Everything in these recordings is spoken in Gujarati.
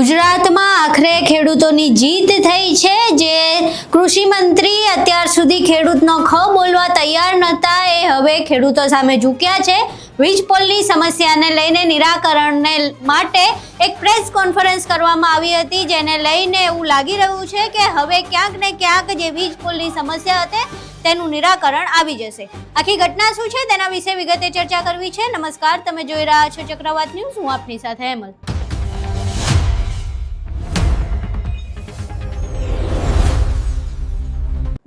ગુજરાતમાં આખરે ખેડૂતોની જીત થઈ છે। જે કૃષિ મંત્રી અત્યાર સુધી ખેડૂતનો ખ બોલવા તૈયાર નહોતા એ હવે ખેડૂતો સામે ઝૂક્યા છે। વીજ પોલની સમસ્યાને લઈને નિરાકરણને માટે એક પ્રેસ કોન્ફરન્સ કરવામાં આવી હતી, જેને લઈને એવું લાગી રહ્યું છે કે હવે ક્યાંક ને ક્યાંક જે વીજ પોલની સમસ્યા હતી તેનું નિરાકરણ આવી જશે। આખી ઘટના શું છે તેના વિશે વિગતે ચર્ચા કરવી છે। નમસ્કાર, તમે જોઈ રહ્યા છો ચક્રવાત ન્યૂઝ, હું આપની સાથે હેમલ।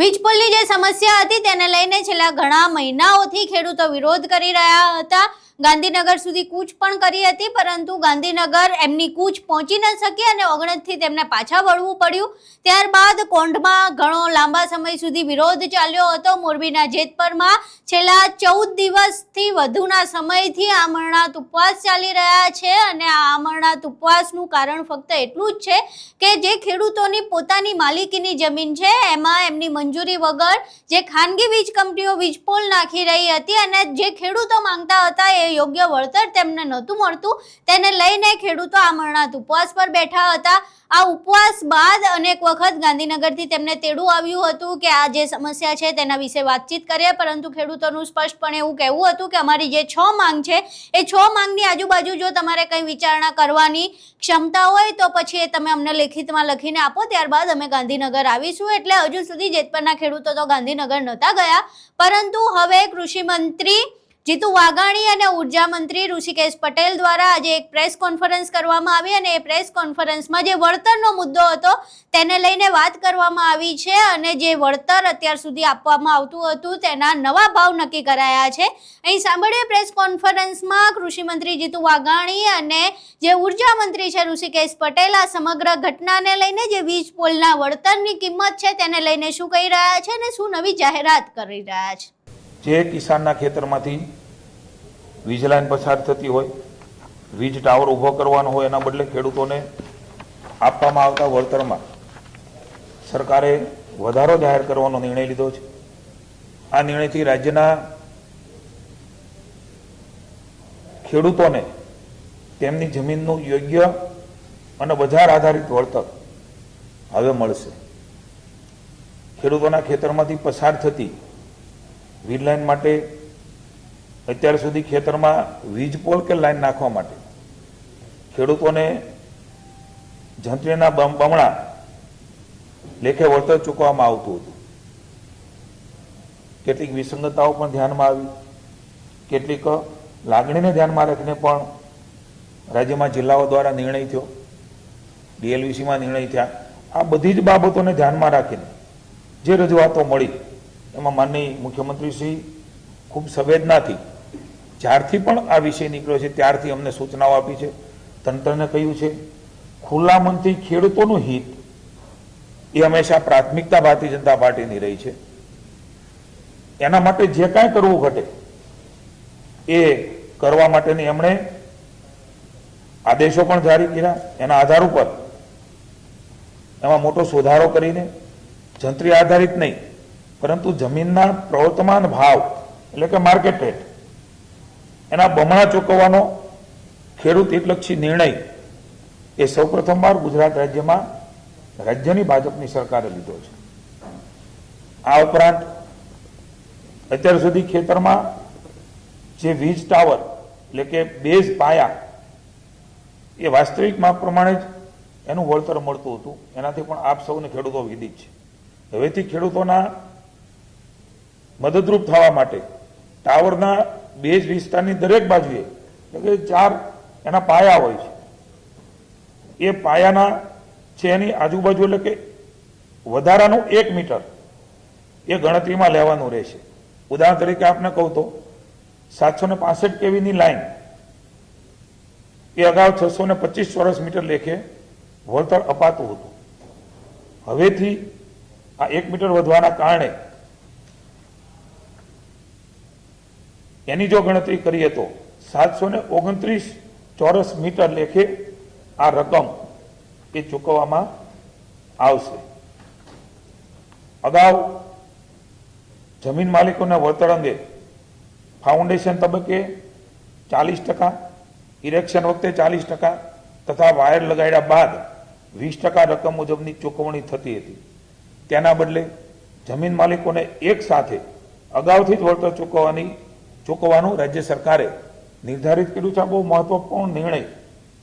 વીજ પોલની જે સમસ્યા હતી તેને લઈને છેલ્લા ઘણા મહિનાઓથી ખેડૂતો વિરોધ કરી રહ્યા હતા। ગાંધીનગર સુધી કૂચ પણ કરી હતી, પરંતુ ગાંધીનગર એમની કૂચ પહોંચી ન શકી અને ઓગણથી તેમને પાછા વળવું પડ્યું। ત્યારબાદ કોંઢમાં ઘણો લાંબા સમય સુધી વિરોધ ચાલ્યો હતો। મોરબીના જેતપરમાં છેલ્લા 14 દિવસથી વધુના સમયથી આમરણાંત ઉપવાસ ચાલી રહ્યા છે અને આ આમરણાંત ઉપવાસનું કારણ ફક્ત એટલું જ છે કે જે ખેડૂતોની પોતાની માલિકીની જમીન છે એમાં એમની મંજૂરી વગર જે ખાનગી વીજ કંપનીઓ વીજ પોલ નાખી રહી હતી અને જે ખેડૂતો માંગતા હતા એ યોગ્ય વળતર તેમને નહોતું મળતું, તેને લઈને ખેડૂતો આમરણાંત ઉપવાસ પર બેઠા હતા। આ ઉપવાસ બાદ અનેક વખત ગાંધીનગરથી તેમને તેડું આવ્યું હતું કે આ જે સમસ્યા છે તેના વિશે વાતચીત કરીએ, પરંતુ ખેડૂતોનું સ્પષ્ટપણે એવું કહેવું હતું કે અમારી જે 6 માંગ છે એ 6 માંગની આજુબાજુ જો તમારે કંઈ વિચારણા કરવાની ક્ષમતા હોય તો પછી એ તમે અમને લેખિતમાં લખીને આપો, ત્યારબાદ અમે ગાંધીનગર આવીશું। એટલે હજુ સુધી જેતપરના ખેડૂતો તો ગાંધીનગર નહોતા ગયા, પરંતુ હવે કૃષિ મંત્રી જીતુ વાઘાણી અને ઉર્જા મંત્રી ઋષિકેશ પટેલ દ્વારા આજે એક પ્રેસ કોન્ફરન્સ કરવામાં આવી અને એ પ્રેસ કોન્ફરન્સમાં જે વળતરનો મુદ્દો હતો તેને લઈને વાત કરવામાં આવી છે અને જે વળતર અત્યાર સુધી આપવામાં આવતું હતું તેના નવા ભાવ નક્કી કરાયા છે। અહીં સાંભળીએ પ્રેસ કોન્ફરન્સમાં કૃષિ મંત્રી જીતુ વાઘાણી અને જે ઉર્જા મંત્રી છે ઋષિકેશ પટેલ આ સમગ્ર ઘટનાને લઈને જે વીજ પોલના વળતરની કિંમત છે તેને લઈને શું કહી રહ્યા છે અને શું નવી જાહેરાત કરી રહ્યા છે। જે કિસાનના ખેતરમાંથી વીજ લાઈન પસાર થતી હોય, વીજ ટાવર ઊભો કરવાનો હોય, એના બદલે ખેડૂતોને આપવામાં આવતા વળતરમાં સરકારે વધારો જાહેર કરવાનો નિર્ણય લીધો છે। આ નિર્ણયથી રાજ્યના ખેડૂતોને તેમની જમીનનું યોગ્ય અને બજાર આધારિત વળતર હવે મળશે। ખેડૂતોના ખેતરમાંથી પસાર થતી વીજ લાઈન માટે અત્યાર સુધી ખેતરમાં વીજ પોલ કે લાઈન નાખવા માટે ખેડૂતોને જંત્રીના બમણા લેખે વળતર ચૂકવવામાં આવતું હતું। કેટલીક વિસંગતતાઓ પણ ધ્યાનમાં આવી, કેટલીક લાગણીને ધ્યાનમાં રાખીને પણ રાજ્યમાં જિલ્લાઓ દ્વારા નિર્ણય થયો, ડીએલવીસીમાં નિર્ણય થયા। આ બધી જ બાબતોને ધ્યાનમાં રાખીને જે રજૂઆતો મળી એમાં માનનીય મુખ્યમંત્રીશ્રી ખૂબ સંવેદનાથી જ્યારથી પણ આ વિષય નીકળ્યો છે ત્યારથી અમને સૂચનાઓ આપી છે, તંત્રને કહ્યું છે ખુલ્લા મનથી ખેડૂતોનું હિત એ હંમેશા પ્રાથમિકતા ભારતીય જનતા પાર્ટીની રહી છે। એના માટે જે કાંઈ કરવું ઘટે એ કરવા માટેની એમણે આદેશો પણ જારી કર્યા। એના આધાર ઉપર એમાં મોટો સુધારો કરીને જંત્રી આધારિત નહીં પરંતુ જમીનના પ્રવર્તમાન ભાવ એટલે કે માર્કેટ રેટ એના બમણા ચૂકવવાનો ખેડૂત હિતલક્ષી નિર્ણય એ સૌપ્રથમવાર ગુજરાત રાજ્યમાં રાજ્યની ભાજપની સરકારે લીધો છે। આ ઉપરાંત અત્યાર સુધી ખેતરમાં જે વીજ ટાવર એટલે કે બેઝ પાયા એ વાસ્તવિક માપ પ્રમાણે જ એનું વળતર મળતું હતું, એનાથી પણ આપ સૌને ખેડૂતો વિદિત છે। હવેથી ખેડૂતોના મદદરૂપ થવા માટે ટાવરના બેઝ વિસ્તારની દરેક બાજુએ એટલે કે 4 એના પાયા હોય છે, એ પાયાના છે એની આજુબાજુ એટલે કે વધારાનું 1 મીટર એ ગણતરીમાં લેવાનું રહેશે। ઉદાહરણ તરીકે આપને કહું તો 765 કેવીની લાઈન એ અગાઉ 625 ચોરસ મીટર લેખે વળતર અપાતું હતું, હવેથી આ 1 મીટર વધવાના કારણે એની જો ગણતરી કરીએ તો 729 ચોરસ મીટર લેખે આ રકમ એ ચૂકવવામાં આવશે। અગાઉ જમીન માલિકોના વળતર અંગે ફાઉન્ડેશન તબક્કે 40%, ઇરેક્શન વખતે 40%, તથા વાયર લગાડ્યા બાદ 20% રકમ મુજબની ચૂકવણી થતી હતી. તેના બદલે જમીન માલિકોને એક સાથે અગાઉથી જ વળતર ચૂકવવાનું રાજ્ય સરકારે નિર્ધારિત કર્યું છે. આ બહુ મહત્વપૂર્ણ નિર્ણય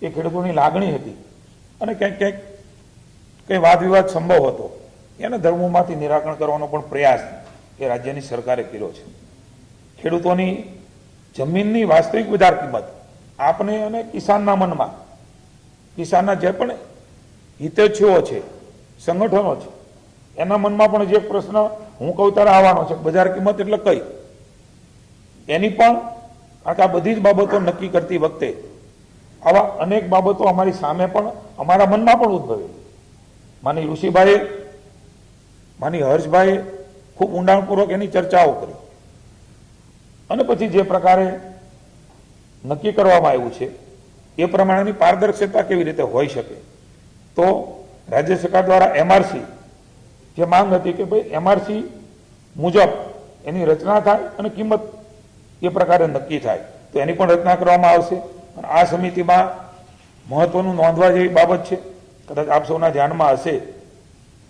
એ ખેડૂતોની લાગણી હતી અને ક્યાંક ક્યાંક કંઈ વાદ વિવાદ સંભવ હતો એને ધર્મોમાંથી નિરાકરણ કરવાનો પણ પ્રયાસ એ રાજ્યની સરકારે કર્યો છે. ખેડૂતોની જમીનની વાસ્તવિક બજાર કિંમત આપને અને કિસાનના મનમાં, કિસાનના જે પણ હિતેચ્છુઓ છે, સંગઠનો છે, એના મનમાં પણ જે પ્રશ્ન હું કહું ત્યારે આવવાનો છે, બજાર કિંમત એટલે કઈ, એની પણ આ બધી જ બાબતો નક્કી કરતી વખતે આવા અનેક બાબતો અમારી સામે પણ અમારા મનમાં પણ ઉદ્ભવે. માની ઋષિભાઈએ, માની હર્ષભાઈએ ખૂબ ઊંડાણપૂર્વક એની ચર્ચાઓ કરી અને પછી જે પ્રકારે નક્કી કરવામાં આવ્યું છે એ પ્રમાણેની પારદર્શકતા કેવી રીતે હોઈ શકે. તો રાજ્ય સરકાર દ્વારા એમઆરસી જે માંગ હતી કે ભાઈ એમઆરસી મુજબ એની રચના થાય અને કિંમત એ પ્રકારે નક્કી થાય, તો એની પણ રચના કરવામાં આવશે. અને આ સમિતિમાં મહત્વનું નોંધવા જેવી બાબત છે, કદાચ આપ સૌના ધ્યાનમાં હશે,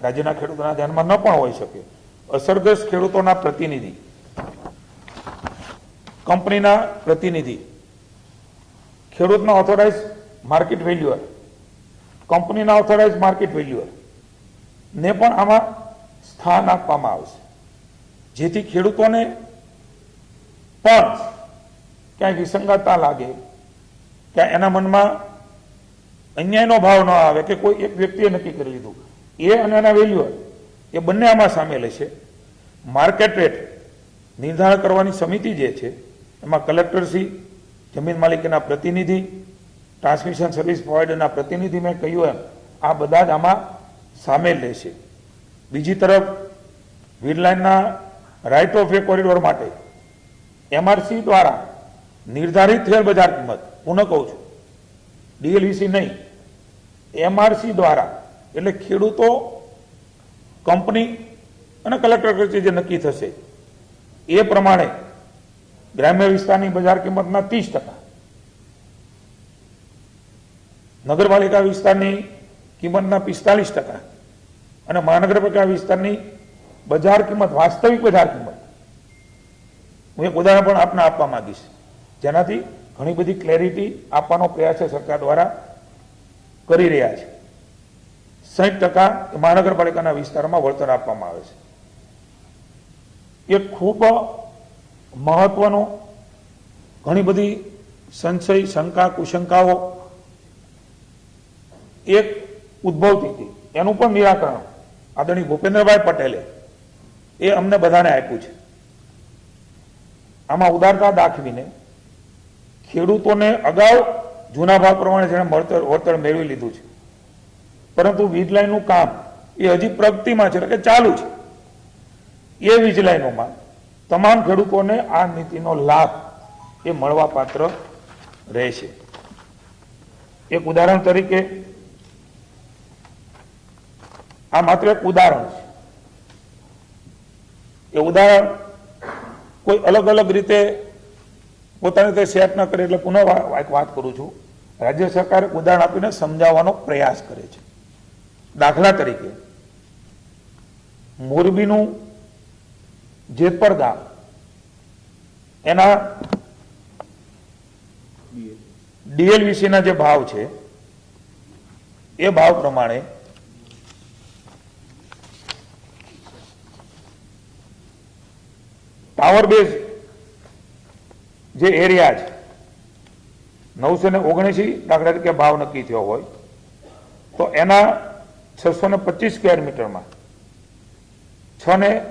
રાજ્યના ખેડૂતોના ધ્યાનમાં ન પણ હોઈ શકે, અસરગ્રસ્ત ખેડૂતોના પ્રતિનિધિ, કંપનીના પ્રતિનિધિ, ખેડૂતના ઓથોરાઇઝ માર્કેટ વેલ્યુઅર, કંપનીના ઓથોરાઇઝ માર્કેટ વેલ્યુઅર ને પણ આમાં સ્થાન આપવામાં આવશે, જેથી ખેડૂતોને પણ ક્યાંય વિસંગતતા લાગે, ક્યાંય એના મનમાં અન્યાયનો ભાવ ન આવે કે કોઈ એક વ્યક્તિએ નક્કી કરી લીધું. એ અને એના વેલ્યુઅર એ બંને આમાં સામેલ છે. માર્કેટ રેટ નિર્ધારણ કરવાની સમિતિ જે છે એમાં કલેક્ટરશ્રી, જમીન માલિકીના પ્રતિનિધિ, ટ્રાન્સમિશન સર્વિસ પ્રોવાઇડરના પ્રતિનિધિ, મેં કહ્યું એમ આ બધા જ આમાં સામેલ રહેશે. બીજી તરફ વીરલાઇનના રાઇટ ઓફ વે કોરિડોર માટે એમઆરસી દ્વારા નિર્ધારિત થયેલ બજાર કિંમત, હું ન કહું છું ડીએલવીસી નહીં, એમઆરસી દ્વારા, એટલે ખેડૂતો, કંપની અને કલેક્ટર વચ્ચે જે નક્કી થશે એ પ્રમાણે ગ્રામ્ય વિસ્તારની બજાર કિંમતના 30%, નગરપાલિકા વિસ્તારની કિંમતના 45% અને મહાનગરપાલિકા વિસ્તારની બજાર કિંમત, વાસ્તવિક બજાર કિંમત, હું એક ઉદાહરણ પણ આપને આપવા માંગીશ જેનાથી ઘણી બધી ક્લેરિટી આપવાનો પ્રયાસ સરકાર દ્વારા કરી રહ્યા છે. 60% મહાનગરપાલિકાના વિસ્તારમાં વળતર આપવામાં આવે છે. એ ખૂબ મહત્વનો, ઘણી બધી સંશય, શંકા, કુશંકાઓ એક ઉદ્ભવતી હતી, એનું પણ નિરાકરણ આદરણીય ભૂપેન્દ્રભાઈ પટેલે એ અમને બધાને આપ્યું છે. આમાં ઉદારતા દાખવીને ખેડૂતોને અગાઉ જૂના ભાવ પ્રમાણે જેણે વળતર મેળવી લીધું છે, પરંતુ વીજ લાઈનનું કામ એ હજી પ્રગતિમાં છે, એટલે કે ચાલુ છે. એ વીજ લાઈનોમાં તમામ ખેડૂતોને આ નીતિનો લાભ એ મળવા પાત્ર રહેશે. એક ઉદાહરણ તરીકે, આ માત્ર એક ઉદાહરણ છે. એ ઉદાહરણ કોઈ અલગ અલગ રીતે પોતાની રીતે સેટ ન કરે, એટલે પુનઃ એક વાત કરું છું. રાજ્ય સરકાર ઉદાહરણ આપીને સમજાવવાનો પ્રયાસ કરે છે. દાખલા તરીકે મોરબીનું જેતપર ગામ, એના ડીએલવીસીના જે ભાવ છે એ ભાવ પ્રમાણે ટાવર બેઝ જે એરિયા છે 979 દાખલા તરીકે ભાવ નક્કી થયો હોય તો એના 625 સ્ક્વેર મીટરમાં 611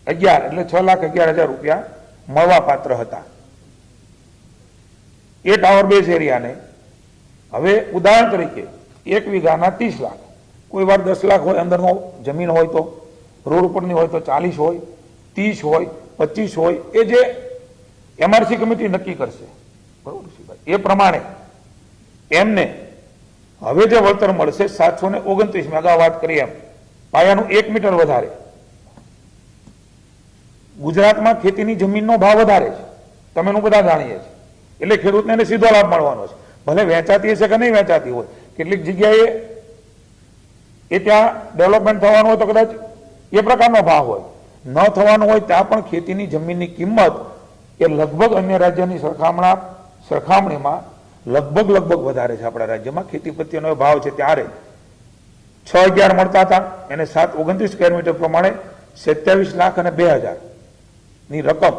એટલે 6,11,000 રૂપિયા મળવા પાત્ર હતા. એ ટાવર બેઝ એરિયાને હવે ઉદાહરણ તરીકે 1 વીઘાના 30 લાખ, કોઈ વાર 10 લાખ હોય, અંદરનો જમીન હોય તો, રોડ ઉપરની હોય તો 40 હોય, 30 હોય, 25 હોય, એ જે એમઆરસી કમિટી નક્કી કરશે, બરોબર છે ભાઈ, એ પ્રમાણે એમને હવે જે વળતર મળશે 729, મેં અગાઉ વાત કરી એમ પાયાનું 1 મીટર વધારે. ગુજરાતમાં ખેતીની જમીનનો ભાવ વધારે છે, તમે બધા જાણીએ છીએ, એટલે ખેડૂતને સીધો લાભ મળવાનો છે. ભલે વેચાતી હશે કે નહીં વેચાતી હોય, કેટલીક જગ્યાએ એ ત્યાં ડેવલપમેન્ટ થવાનું હોય તો કદાચ એ પ્રકારનો ભાવ હોય, ન થવાનું હોય ત્યાં પણ ખેતીની જમીનની કિંમત એ લગભગ અન્ય રાજ્યની સરખામણીમાં લગભગ વધારે છે. આપણા રાજ્યમાં ખેતી પ્રત્યેનો ભાવ છે ત્યારે 6,11 મળતા હતા, એને 729 સ્ક્વેર મીટર પ્રમાણે 27 લાખ અને 2,000 ની રકમ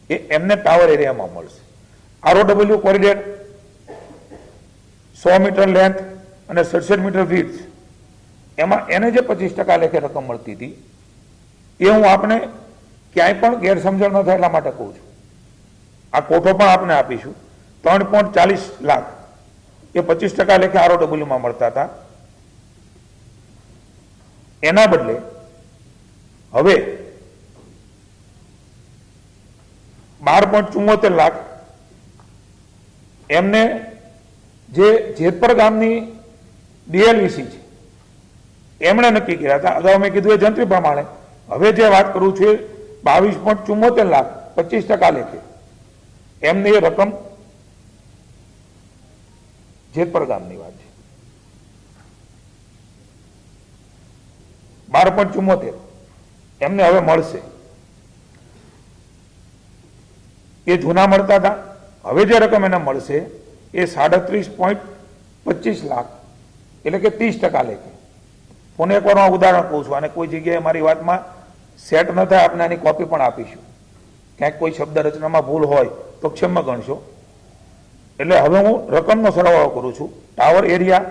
એ એમને ટાવર એરિયામાં મળશે. ROW કોરિડોર 100 મીટર લેન્થ અને 67 મીટર વિડ્થ, એમાં એને જે 25% લેખે રકમ મળતી હતી એ હું આપને ક્યાંય પણ ગેરસમજણ ન થાય એટલા માટે કહું છું. આ કોઠો પણ આપને આપીશું. 3.40 લાખ એ 25% લેખે ROW માં મળતા હતા. એના બદલે હવે 12.74 લાખ એમને જે જેતપર ગામની DLVC છે એમણે નક્કી કર્યા હતા. અગાઉ મેં કીધું એ જંત્રી પ્રમાણે. હવે જે વાત કરું છું એ 22.74 લાખ 25% લેખે એમને એ રકમ જેતપર ગામની વાત છે. 12.74 એમને હવે મળશે. એ જૂના મળતા હતા. હવે જે રકમ એને મળશે એ 37.25 લાખ એટલે કે 30% લેખે. કોને એકવાર હું ઉદાહરણ કહું છું, અને કોઈ જગ્યાએ મારી વાતમાં સેટ ન થાય આપણે આની કોપી પણ આપીશું. ક્યાંક કોઈ શબ્દ રચનામાં ભૂલ હોય તો ક્ષમા ગણશો. એટલે હવે હું રકમનો સરવાળો કરું છું. ટાવર એરિયા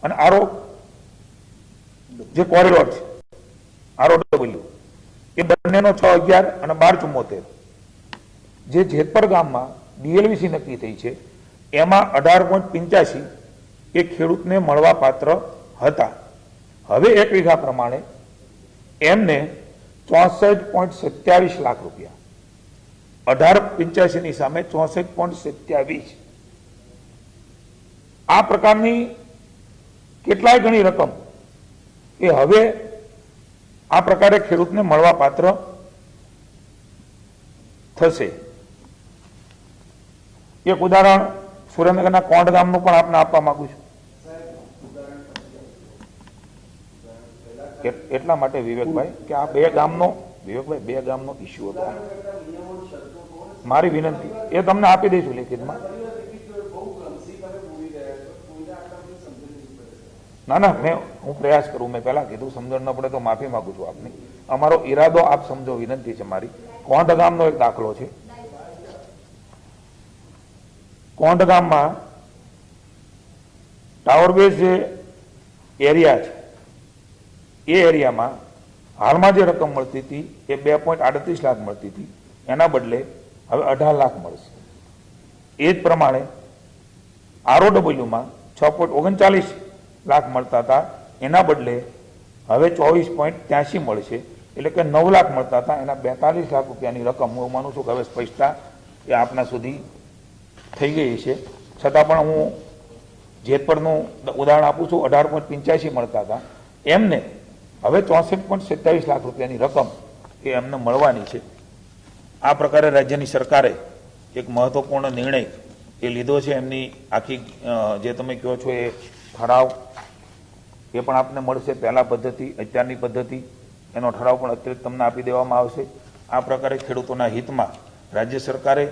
અને જે કોરિડોર છે ROW એ બંનેનો 6,11 અને 12.74 જે જેતપર ગામમાં DLVC નક્કી થઈ છે એમાં 18.85 એ ખેડૂતને મળવા પાત્ર હતા. હવે 1 વીઘા પ્રમાણે એમને 64.27 લાખ રૂપિયા, 18.85 ની સામે 64.27. આ પ્રકારની કેટલાય ગણી રકમ એ હવે આ પ્રકારે ખેડૂતને મળવા પાત્ર થશે. એક ઉદાહરણ સુરેન્દ્રનગરના કોંઢ ગામનું પણ આપને આપવા માંગુ છું. એટલા માટે વિવેકભાઈ કે આ બે ગામનો ઇસ્યુ હતો. મારી વિનંતી એ તમને આપી દઈશું લેખિતમાં. ના હું પ્રયાસ કરું. મેં પહેલા કીધું સમજણ ન પડે તો માફી માંગુ છું આપની. અમારો ઈરાદો આપ સમજો, વિનંતી છે મારી. કોંઢ ગામનો એક દાખલો છે. કોંઢ ગામમાં ટાવર બેઝ જે એરિયા છે એ એરિયામાં હાલમાં જે રકમ મળતી હતી એ 2.38 લાખ મળતી હતી. એના બદલે હવે 18 લાખ મળશે. એ જ પ્રમાણે ROW માં 6.39 લાખ મળતા હતા. એના બદલે હવે 24.83 મળશે. એટલે કે 9 લાખ મળતા હતા. એના 42 લાખ રૂપિયાની રકમ હું માનું છું કે હવે સ્પષ્ટતા એ આપના સુધી થઈ ગઈ છે. છતાં પણ હું જેતપરનું ઉદાહરણ આપું છું. 18.85 મળતા હતા એમને હવે 64.27 લાખ રૂપિયાની રકમ એ એમને મળવાની છે. આ પ્રકારે રાજ્યની સરકારે એક મહત્વપૂર્ણ નિર્ણય એ લીધો છે. એમની આખી જે તમે કહો છો એ ઠરાવ એ પણ આપને મળશે. પહેલા પદ્ધતિ, અત્યારની પદ્ધતિ, એનો ઠરાવ પણ અત્યારે તમને આપી દેવામાં આવશે. આ પ્રકારે ખેડૂતોના હિતમાં રાજ્ય સરકારે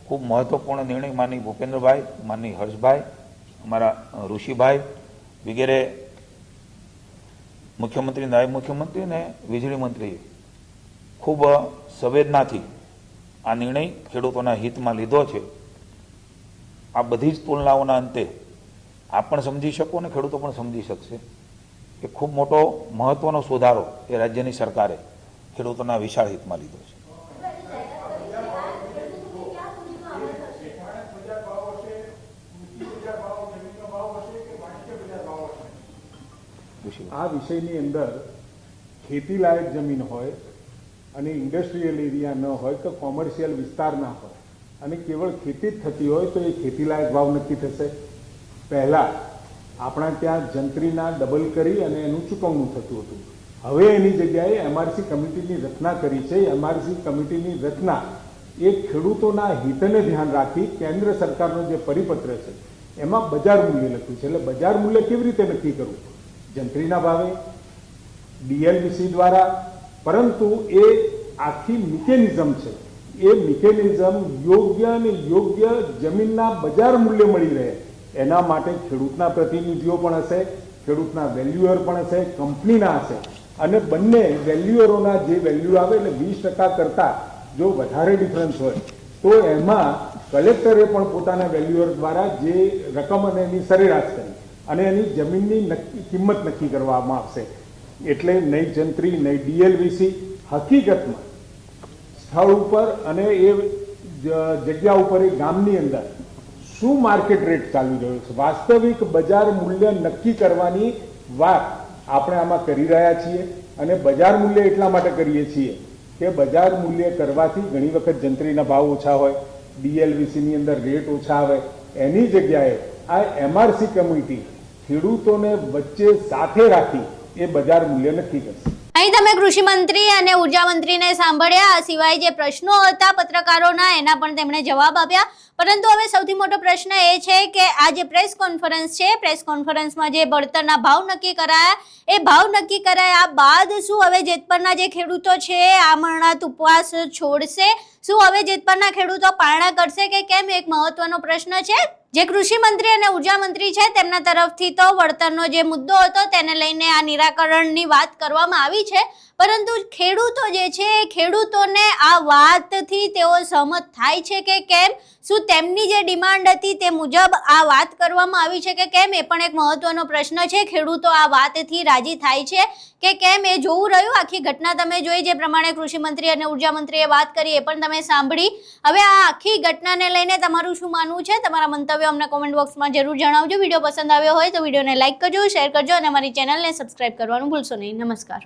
ખૂબ મહત્વપૂર્ણ નિર્ણય માનની ભૂપેન્દ્રભાઈ, માનની હર્ષભાઈ, અમારા ઋષિભાઈ વગેરે મુખ્યમંત્રી, નાયબ મુખ્યમંત્રી અને વીજળી મંત્રીએ ખૂબ સંવેદનાથી આ નિર્ણય ખેડૂતોના હિતમાં લીધો છે. આ બધી જ તુલનાઓના અંતે આપ પણ સમજી શકો અને ખેડૂતો પણ સમજી શકશે કે ખૂબ મોટો મહત્વનો સુધારો એ રાજ્યની સરકારે ખેડૂતોના વિશાળ હિતમાં લીધો છે. આ વિષયની અંદર ખેતી લાયક જમીન હોય અને ઇન્ડસ્ટ્રીયલ એરિયા ન હોય તો કોમર્શિયલ વિસ્તાર ના હોય અને કેવળ ખેતી જ થતી હોય તો એ ખેતી લાયક ભાવ નક્કી થશે. પહેલાં આપણા ત્યાં જંત્રીના ડબલ કરી અને એનું ચૂકવણું થતું હતું. હવે એની જગ્યાએ MRC કમિટીની રચના કરી છે. MRC કમિટીની રચના એ ખેડૂતોના હિતને ધ્યાન રાખી કેન્દ્ર સરકારનો જે પરિપત્ર છે એમાં બજાર મૂલ્ય લખ્યું છે. એટલે બજાર મૂલ્ય કેવી રીતે નક્કી કરવું? જંત્રીના ભાવે, ડીએલવીસી દ્વારા, પરંતુ એ આખી મિકેનિઝમ છે. એ મિકેનિઝમ યોગ્ય જમીનના બજાર મૂલ્ય મળી રહે એના માટે ખેડૂતના પ્રતિનિધિઓ પણ હશે, ખેડૂતના વેલ્યુઅર પણ હશે, કંપનીના હશે, અને બંને વેલ્યુઅરોના જે વેલ્યુ આવે એટલે 20% કરતાં જો વધારે ડિફરન્સ હોય તો એમાં કલેક્ટરે પણ પોતાના વેલ્યુઅર દ્વારા જે રકમ અને એની સરેરાશ કરી અને એની જમીનની કિંમત નક્કી કરવામાં આવશે. એટલે નહીં જંત્રી નહીં ડીએલવીસી, હકીકતમાં સ્થળ ઉપર અને એ જગ્યા ઉપર એ ગામની અંદર શું માર્કેટ રેટ ચાલી રહ્યો છે, વાસ્તવિક બજાર મૂલ્ય નક્કી કરવાની વાત આપણે આમાં કરી રહ્યા છીએ. અને બજાર મૂલ્ય એટલા માટે કરીએ છીએ કે બજાર મૂલ્ય કરવાથી ઘણી વખત જંત્રીના ભાવ ઓછા હોય, ડીએલવીસીની અંદર રેટ ઓછા આવે, એની જગ્યાએ આ એમઆરસી કમિટી ખેડૂતોને વચ્ચે સાથે રાખી એ બજાર મૂલ્ય નક્કી કરશે. અહીં તમે કૃષિ મંત્રી અને ઉર્જા મંત્રીને સાંભળ્યા. આ સિવાય જે પ્રશ્નો હતા પત્રકારોના એના પણ તેમણે જવાબ આપ્યા. પરંતુ હવે સૌથી મોટો પ્રશ્ન એ છે કે આ જે પ્રેસ કોન્ફરન્સ છે, પ્રેસ કોન્ફરન્સમાં જે બળતણના ભાવ નક્કી કરાયા, એ ભાવ નક્કી કરાયા બાદ શું હવે જેતપરના જે ખેડૂતો છે આમરણાત ઉપવાસ છોડશે? શું હવે જેતપરના ખેડૂતો પારણા કરશે કે કેમ? એક મહત્વનો પ્રશ્ન છે. જે કૃષિ મંત્રી અને ઉર્જા મંત્રી છે તેમના તરફથી તો વળતરનો જે મુદ્દો હતો તેને લઈને આ નિરાકરણની વાત કરવામાં આવી છે, પરંતુ ખેડૂતો જે છે ખેડૂતોને આ વાતથી તેઓ સહમત થાય છે કે કેમ? શું તેમની જે ડિમાન્ડ હતી તે મુજબ આ વાત કરવામાં આવી છે કે કેમ? એ પણ એક મહત્વનો પ્રશ્ન છે. ખેડૂતો આ વાતથી રાજી થાય છે કે કેમ એ જોવું રહ્યું. આખી ઘટના તમે જોઈ, જે પ્રમાણે કૃષિ મંત્રી અને ઉર્જા મંત્રીએ વાત કરી એ પણ તમે સાંભળી. હવે આ આખી ઘટનાને લઈને તમારું શું માનવું છે? તમારા મંતવ્યો અમને કોમેન્ટ બોક્સમાં જરૂર જણાવજો. વિડીયો પસંદ આવ્યો હોય તો વિડીયોને લાઇક કરજો, શેર કરજો અને અમારી ચેનલને સબસ્ક્રાઇબ કરવાનું ભૂલશો નહીં. નમસ્કાર.